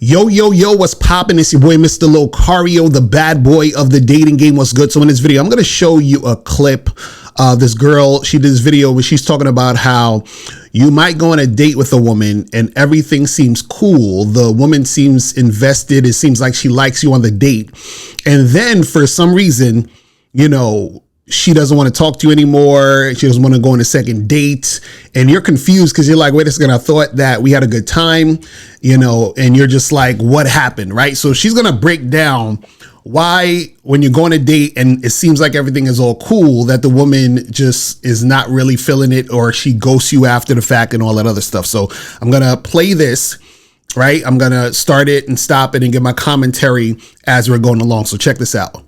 Yo, what's poppin'? It's your boy, Mr. Locario, the bad boy of the dating game. What's good? So in this video, I'm going to show you a clip of this girl. She did this video where she's talking about how you might go on a date with a woman and everything seems cool. The woman seems invested. It seems like she likes you on the date. And then for some reason, she doesn't want to talk to you anymore. She doesn't want to go on a second date. And you're confused because you're like, wait a second, I thought that we had a good time, and you're just like, what happened, right? So she's going to break down why when you go on a date and it seems like everything is all cool, that the woman just is not really feeling it, or she ghosts you after the fact and all that other stuff. So I'm going to play this, right? I'm going to start it and stop it and give my commentary as we're going along. So check this out.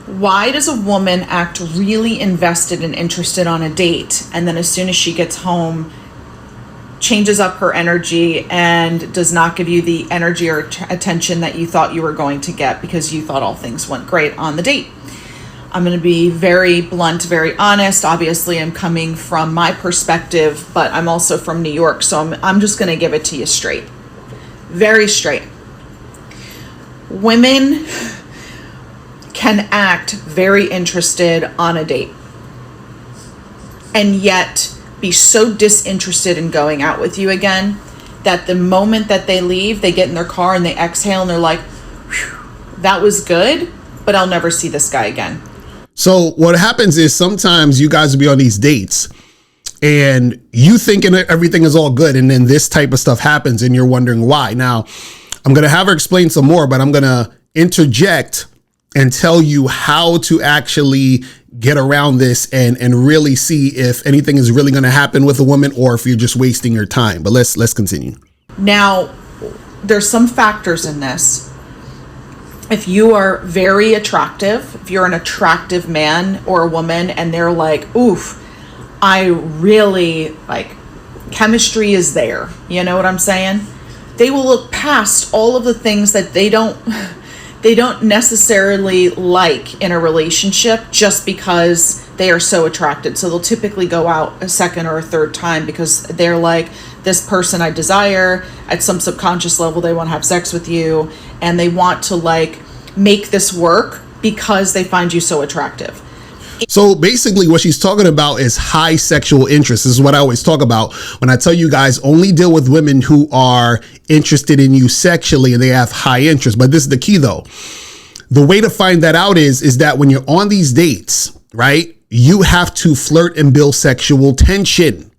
Why does a woman act really invested and interested on a date, and then as soon as she gets home, changes up her energy and does not give you the energy or attention that you thought you were going to get because you thought all things went great on the date? I'm going to be very blunt, very honest. Obviously, I'm coming from my perspective, but I'm also from New York, so I'm just going to give it to you straight. Very straight. Women can act very interested on a date and yet be so disinterested in going out with you again that the moment that they leave, they get in their car and they exhale and they're like, that was good, but I'll never see this guy again. So what happens is sometimes you guys will be on these dates and you thinking everything is all good, and then this type of stuff happens and you're wondering why. Now, I'm going to have her explain some more, but I'm going to interject and tell you how to actually get around this and really see if anything is really going to happen with a woman or if you're just wasting your time. But let's continue. Now, there's some factors in this. If you are very attractive, if you're an attractive man or a woman and they're like, oof, I really chemistry is there. You know what I'm saying? They will look past all of the things that they don't necessarily like in a relationship just because they are so attracted. So they'll typically go out a second or a third time because they're like, this person I desire. At some subconscious level, they want to have sex with you and they want to make this work because they find you so attractive. So basically what she's talking about is high sexual interest. This is what I always talk about when I tell you guys only deal with women who are interested in you sexually and they have high interest. But this is the key though. The way to find that out is that when you're on these dates, right, you have to flirt and build sexual tension.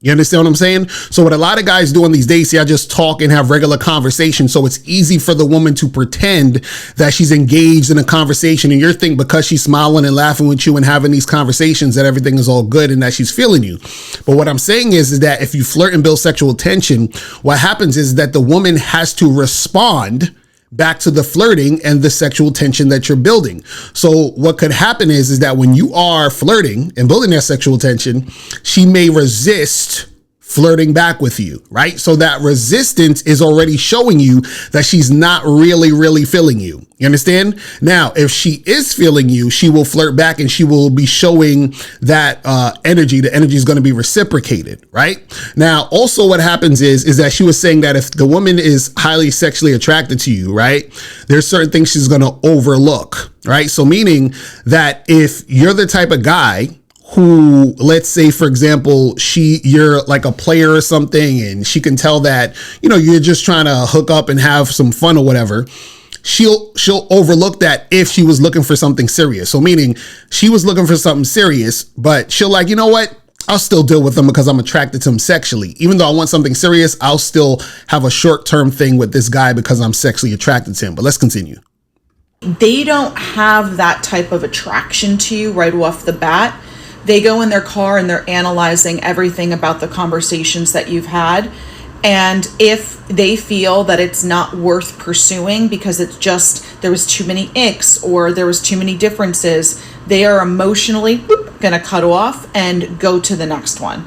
You understand what I'm saying? So what a lot of guys do on these dates, I just talk and have regular conversation. So it's easy for the woman to pretend that she's engaged in a conversation, and you're thinking because she's smiling and laughing with you and having these conversations that everything is all good and that she's feeling you. But what I'm saying is that if you flirt and build sexual tension, what happens is that the woman has to respond back to the flirting and the sexual tension that you're building. So what could happen is that when you are flirting and building that sexual tension, she may resist flirting back with you, right? So that resistance is already showing you that she's not really feeling you. You understand? Now, if she is feeling you, she will flirt back and she will be showing that energy. The energy is going to be reciprocated, right? Now, also what happens is that she was saying that if the woman is highly sexually attracted to you, right, there's certain things she's going to overlook, right? So meaning that if you're the type of guy who, let's say, for example, you're like a player or something, and she can tell that, you're just trying to hook up and have some fun or whatever, she'll overlook that if she was looking for something serious. So meaning she was looking for something serious, but she'll you know what? I'll still deal with him because I'm attracted to him sexually. Even though I want something serious, I'll still have a short-term thing with this guy because I'm sexually attracted to him. But let's continue. They don't have that type of attraction to you right off the bat. They go in their car and they're analyzing everything about the conversations that you've had. And if they feel that it's not worth pursuing because there was too many icks or there was too many differences, they are emotionally going to cut off and go to the next one.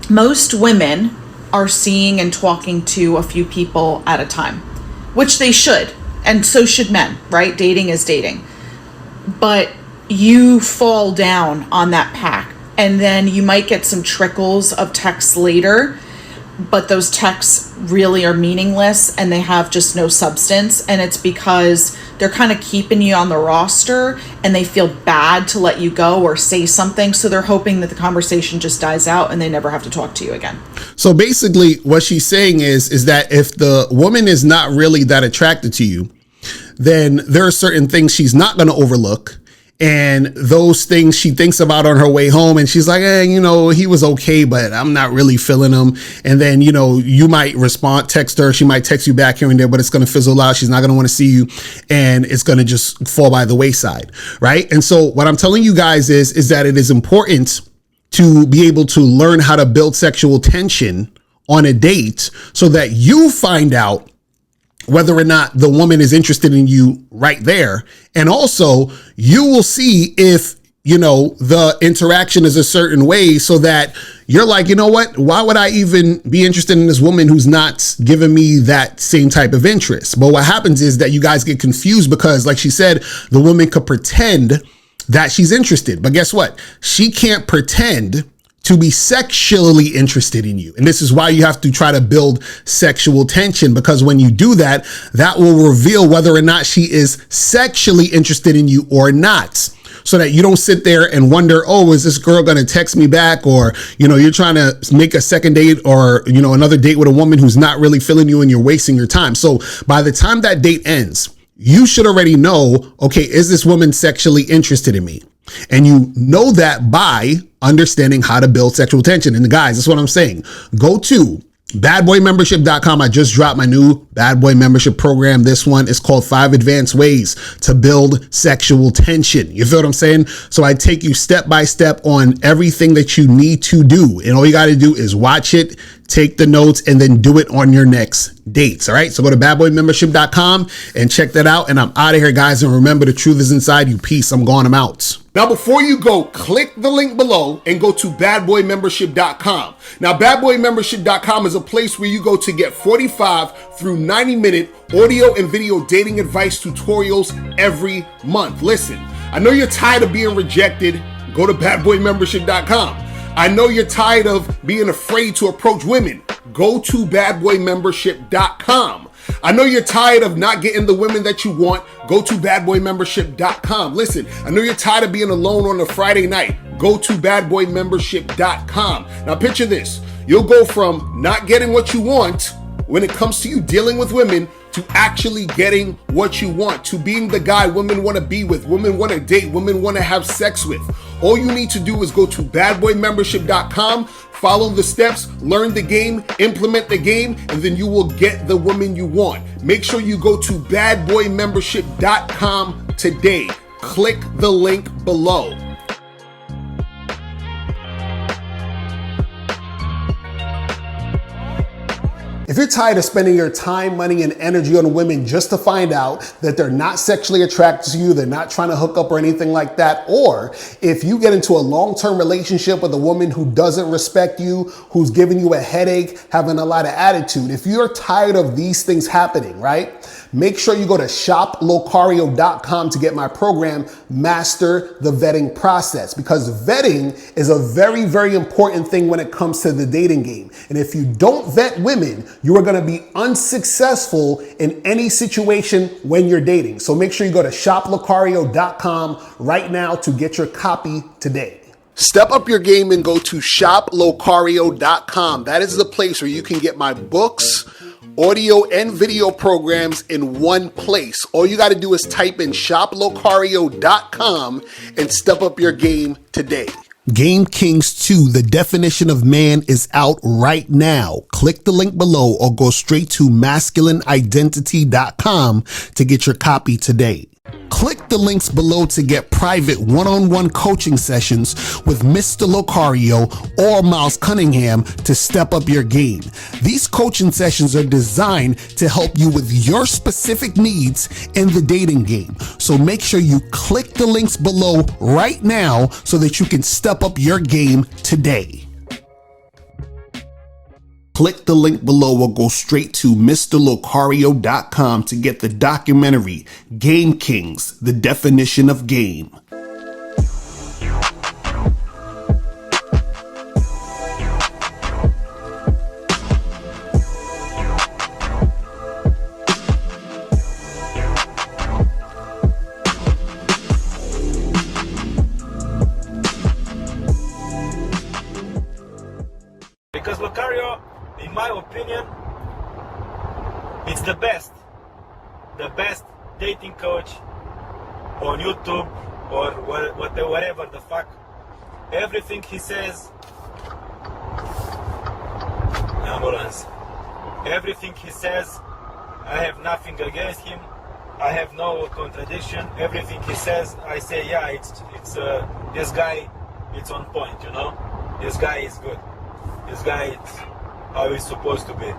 Most women are seeing and talking to a few people at a time, which they should. And so should men, right? Dating is dating. But you fall down on that pack, and then you might get some trickles of texts later but those texts really are meaningless and they have just no substance. And it's because they're kind of keeping you on the roster and they feel bad to let you go or say something. So they're hoping that the conversation just dies out and they never have to talk to you again. So basically what she's saying is that if the woman is not really that attracted to you, then there are certain things she's not going to overlook. And those things she thinks about on her way home, and she's like, he was okay, but I'm not really feeling him. And then, you might text her. She might text you back here and there, but it's going to fizzle out. She's not going to want to see you, and it's going to just fall by the wayside. Right. And so what I'm telling you guys is that it is important to be able to learn how to build sexual tension on a date so that you find out whether or not the woman is interested in you right there. And also you will see if, the interaction is a certain way so that you're like, you know what, why would I even be interested in this woman who's not giving me that same type of interest? But what happens is that you guys get confused because, like she said, the woman could pretend that she's interested, but guess what? She can't pretend to be sexually interested in you. And this is why you have to try to build sexual tension, because when you do that, that will reveal whether or not she is sexually interested in you or not. So that you don't sit there and wonder, oh, is this girl going to text me back? Or, you're trying to make a second date or, another date with a woman who's not really feeling you and you're wasting your time. So by the time that date ends, you should already know, okay, is this woman sexually interested in me? And you know that by understanding how to build sexual tension. And guys, that's what I'm saying. Go to badboymembership.com. I just dropped my new Bad Boy membership program. This one is called 5 Advanced Ways to Build Sexual Tension. You feel what I'm saying? So I take you step by step on everything that you need to do. And all you got to do is watch it, take the notes, and then do it on your next dates. All right. So go to badboymembership.com and check that out. And I'm out of here, guys. And remember, the truth is inside you. Peace. I'm gone. I'm out. Now, before you go, click the link below and go to badboymembership.com. Now, badboymembership.com is a place where you go to get 45 through 90-minute audio and video dating advice tutorials every month. Listen, I know you're tired of being rejected. Go to badboymembership.com. I know you're tired of being afraid to approach women. Go to badboymembership.com. I know you're tired of not getting the women that you want. Go to badboymembership.com. Listen, I know you're tired of being alone on a Friday night. Go to badboymembership.com. Now picture this. You'll go from not getting what you want when it comes to you dealing with women to actually getting what you want, to being the guy women want to be with, women want to date, women want to have sex with. All you need to do is go to badboymembership.com, follow the steps, learn the game, implement the game, and then you will get the woman you want. Make sure you go to badboymembership.com today. Click the link below. If you're tired of spending your time, money, and energy on women just to find out that they're not sexually attracted to you, they're not trying to hook up or anything like that, or if you get into a long-term relationship with a woman who doesn't respect you, who's giving you a headache, having a lot of attitude, if you're tired of these things happening, right? Make sure you go to shoplocario.com to get my program, Master the Vetting Process, because vetting is a very, very important thing when it comes to the dating game. And if you don't vet women, you are going to be unsuccessful in any situation when you're dating. So make sure you go to shoplocario.com right now to get your copy today. Step up your game and go to shoplocario.com. That is the place where you can get my books, audio and video programs in one place. All you got to do is type in shoplocario.com and step up your game today. Game Kings 2, the definition of man, is out right now. Click the link below or go straight to masculineidentity.com to get your copy today. Click the links below to get private one-on-one coaching sessions with Mr. Locario or Miles Cunningham to step up your game. These coaching sessions are designed to help you with your specific needs in the dating game. So make sure you click the links below right now so that you can step up your game today. Click the link below or go straight to mr.locario.com to get the documentary Game Kings, the definition of game. Because Locario, in my opinion, it's the best dating coach on YouTube or whatever the fuck. Everything he says, ambulance. Everything he says, I have nothing against him. I have no contradiction. Everything he says, I say, yeah, it's this guy, it's on point, you know. This guy is good. This guy is how he's supposed to be.